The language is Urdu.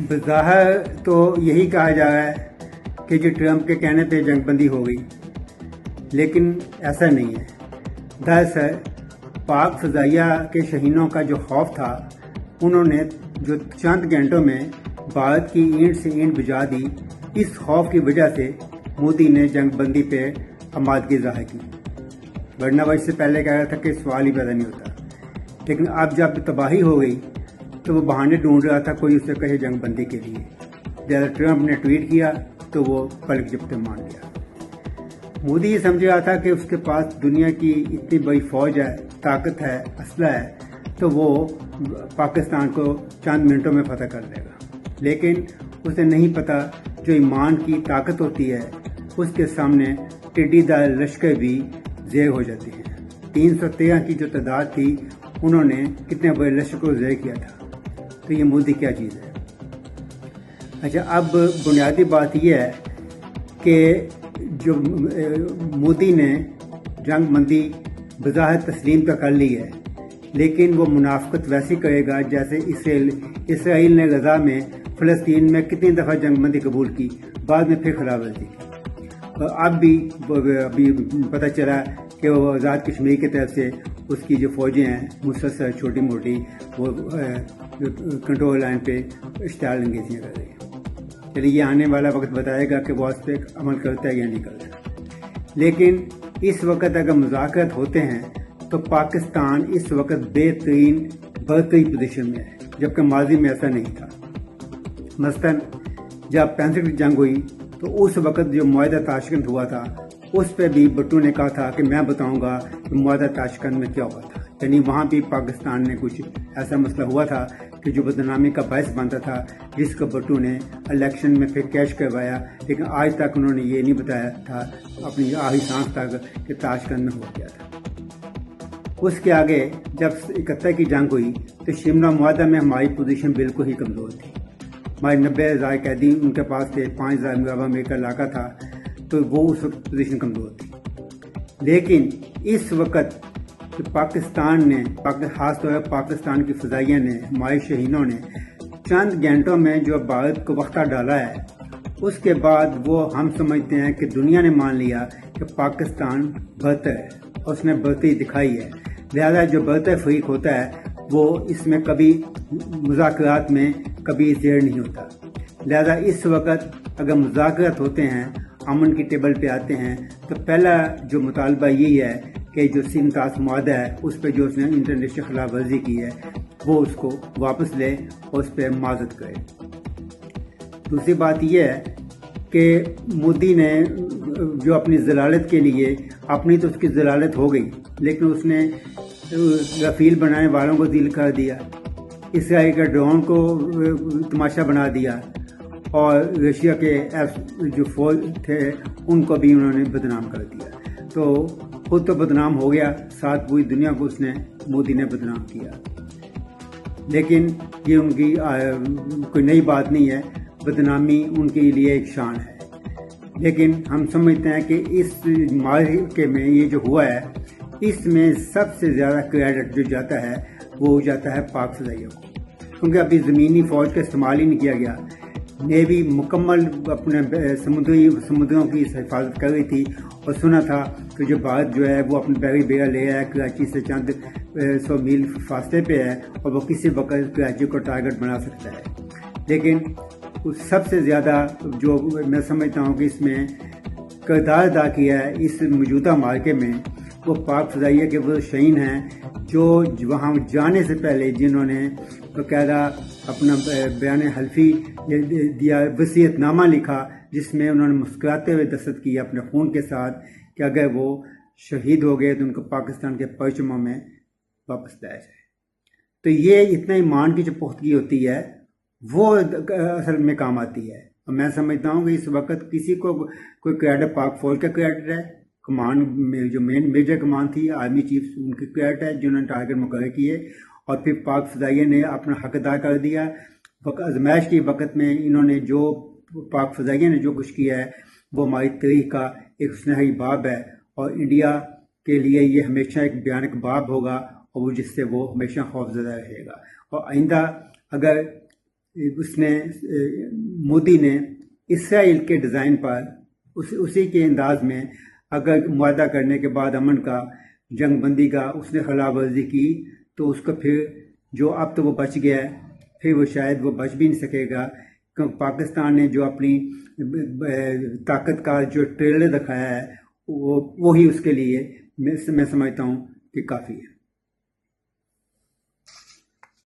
بظاہر تو یہی کہا جا رہا ہے کہ جو ٹرمپ کے کہنے پہ جنگ بندی ہو گئی، لیکن ایسا نہیں ہے۔ دراصل پاک فضائیہ کے شہینوں کا جو خوف تھا، انہوں نے جو چند گھنٹوں میں بھارت کی اینٹ سے اینٹ بجا دی، اس خوف کی وجہ سے مودی نے جنگ بندی پہ آمادگی ظاہر کی، ورنہ وہ اس سے پہلے کہہ رہا تھا کہ سوال ہی پیدا نہیں ہوتا۔ لیکن اب جب تباہی ہو گئی تو وہ بہانے ڈھونڈ رہا تھا کوئی اسے کہے جنگ بندی کے لیے۔ جب ٹرمپ نے ٹویٹ کیا تو وہ پلک جھپتے مان لیا۔ مودی یہ سمجھ رہا تھا کہ اس کے پاس دنیا کی اتنی بڑی فوج ہے، طاقت ہے، اسلحہ ہے، تو وہ پاکستان کو چند منٹوں میں فتح کر لے گا، لیکن اسے نہیں پتا جو ایمان کی طاقت ہوتی ہے اس کے سامنے ٹڈی دار لشکر بھی زیر ہو جاتے ہیں۔ 313 کی جو تعداد تھی، انہوں نے کتنے بڑے لشکر کو زیر کیا تھا۔ تو یہ مودی کیا چیز ہے؟ اچھا، اب بنیادی بات یہ ہے کہ جو مودی نے جنگ بندی بظاہر تسلیم تو کر لی ہے، لیکن وہ منافقت ویسی کرے گا جیسے اسرائیل نے غزہ میں فلسطین میں کتنی دفعہ جنگ بندی قبول کی، بعد میں پھر خلاف ورزی کی۔ اور اب بھی ابھی پتہ چلا کہ وہ آزاد کشمیر کی طرف سے اس کی جو فوجیں ہیں مسلسل چھوٹی موٹی وہ کنٹرول لائن پہ اشتعال انگیزیاں کر رہی ہیں۔ چلیے، یہ آنے والا وقت بتائے گا کہ وہ اس پہ عمل کرتا ہے یا نہیں کرتا۔ لیکن اس وقت اگر مذاکرات ہوتے ہیں تو پاکستان اس وقت بہترین برتری پوزیشن میں ہے، جبکہ ماضی میں ایسا نہیں تھا۔ مثلاً جب 65 کی جنگ ہوئی تو اس وقت جو معاہدہ تاشکند ہوا تھا، اس پہ بھی بھٹو نے کہا تھا کہ میں بتاؤں گا کہ معاہدہ تاشکند میں کیا ہوا تھا۔ یعنی وہاں بھی پاکستان نے کچھ ایسا مسئلہ ہوا تھا کہ جو بدنامی کا باعث بنتا تھا، جس کو بھٹو نے الیکشن میں پھر کیش کروایا، لیکن آج تک انہوں نے یہ نہیں بتایا تھا اپنی آخری سانس تک کہ تاشکند میں ہو گیا تھا۔ اس کے آگے جب 71 کی جنگ ہوئی تو شملہ معاہدہ میں ہماری پوزیشن بالکل ہی کمزور تھی۔ ہمارے 90,000 قیدی ان کے پاس تھے، 5,000 مربع میل کا علاقہ تھا، تو وہ اس وقت پوزیشن کمزور تھی۔ لیکن اس وقت پاکستان نے، خاص طور پر پاکستان کی فضائیہ نے، ہمارے شہینوں نے چند گھنٹوں میں جو بھارت کو وقتہ ڈالا ہے، اس کے بعد وہ ہم سمجھتے ہیں کہ دنیا نے مان لیا کہ پاکستان برتر ہے، اور اس نے برتری دکھائی ہے۔ لہذا جو برتر فریق ہوتا ہے وہ اس میں کبھی مذاکرات میں کبھی زیر نہیں ہوتا۔ لہذا اس وقت اگر مذاکرات ہوتے ہیں، امن کی ٹیبل پہ آتے ہیں، تو پہلا جو مطالبہ یہی ہے کہ جو سمتاز معاہدہ ہے اس پہ جو اس نے انٹرنیشنل خلاف ورزی کی ہے وہ اس کو واپس لے اور اس پہ معذرت کرے۔ دوسری بات یہ ہے کہ مودی نے جو اپنی ضلالت کے لیے، اپنی تو اس کی ضلالت ہو گئی، لیکن اس نے رفیل بنانے والوں کو ذلیل کر دیا، اسرائیل کے ڈرون کو تماشا بنا دیا، اور رشیا کے جو فوج تھے ان کو بھی انہوں نے بدنام کر دیا۔ تو خود تو بدنام ہو گیا، ساتھ پوری دنیا کو اس نے، مودی نے بدنام کیا۔ لیکن یہ ان کی کوئی نئی بات نہیں ہے، بدنامی ان کے لیے ایک شان ہے۔ لیکن ہم سمجھتے ہیں کہ اس معرکے میں یہ جو ہوا ہے، اس میں سب سے زیادہ کریڈٹ جو جاتا ہے وہ جاتا ہے پاک فضائیہ کو، کیونکہ ابھی زمینی فوج کا استعمال ہی نہیں کیا گیا۔ نیوی مکمل اپنے سمندروں کی حفاظت کر رہی تھی، اور سنا تھا کہ جو بھارت جو ہے وہ اپنے بیری بیڑا لے آیا، کراچی سے چند 100 میل فاصلے پہ ہے، اور وہ کسی وقت کراچی کو ٹارگٹ بنا سکتا ہے۔ لیکن سب سے زیادہ جو میں سمجھتا ہوں کہ اس میں کردار ادا کیا ہے اس موجودہ معرکے میں، وہ پاک فضائیہ کے وہ شہین ہیں جو وہاں جانے سے پہلے جنہوں نے باقاعدہ اپنا بیان حلفی دیا، وصیت نامہ لکھا، جس میں انہوں نے مسکراتے ہوئے دستخط کیا اپنے خون کے ساتھ کہ اگر وہ شہید ہو گئے تو ان کو پاکستان کے پرچموں میں واپس لایا جائے۔ تو یہ اتنا ایمان کی جو پختگی ہوتی ہے وہ اصل میں کام آتی ہے۔ اور میں سمجھتا ہوں کہ اس وقت کسی کو کوئی کریڈٹ پاک فوج کا کریڈٹ ہے، کمان میں جو میجر کمان تھی، آرمی چیف، ان کی کریڈٹ ہے جنہوں نے ٹارگٹ مقرر کیے، اور پھر پاک فضائیہ نے اپنا حق ادا کر دیا۔ آزمائش کے وقت میں انہوں نے جو پاک فضائیہ نے جو کچھ کیا ہے وہ ہماری تاریخ کا ایک سنہری باب ہے، اور انڈیا کے لیے یہ ہمیشہ ایک بھیانک باب ہوگا، اور وہ جس سے وہ ہمیشہ خوفزدہ رہے گا۔ اور آئندہ اگر اس نے مودی نے اسرائیل کے ڈیزائن پر اسی کے انداز میں اگر معاہدہ کرنے کے بعد امن کا جنگ بندی کا اس نے خلاف ورزی کی تو اس کو پھر جو اب تو وہ بچ گیا ہے پھر وہ شاید وہ بچ بھی نہیں سکے گا، کیونکہ پاکستان نے جو اپنی طاقت کا جو ٹریلر دکھایا ہے وہی اس کے لیے میں سمجھتا ہوں کہ کافی ہے۔